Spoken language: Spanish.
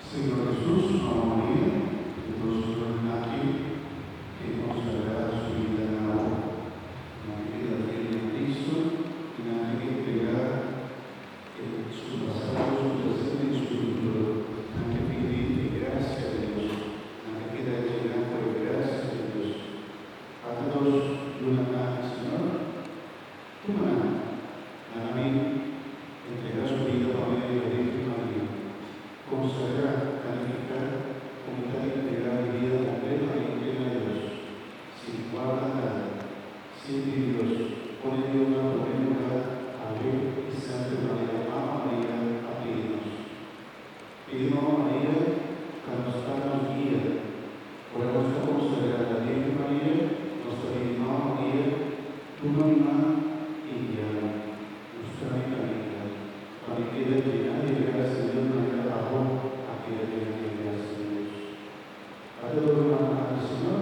Señor Jesús, Mamá María, que todos fueron aquí, que consagrara su vida en amor, una querida fiel de Cristo, y nada que entregar su pasado, su presente y su futuro, nada que pedir gracia de Dios, nada que dar llegar por gracia de Dios. Háganos una Señor, tu mano, a mí, entregar su vida por medio de la Virgen María, consagrar, calificar, comunicar y entregar mi vida completa y plena a Dios, sin guarda nada, sin Dios, poniendo una primer lugar a Dios y Santa María, Mamá María, a pedirnos. Pedimos a María que nos guía, por la nuestra consagrada Virgen María, nuestra Virgen Mamá María, tu mamá y guía, nuestra amiga, para que quede llena de gracia de Dios, manera abajo, a que llena de gracia de Dios. A todos los hermanos del Señor,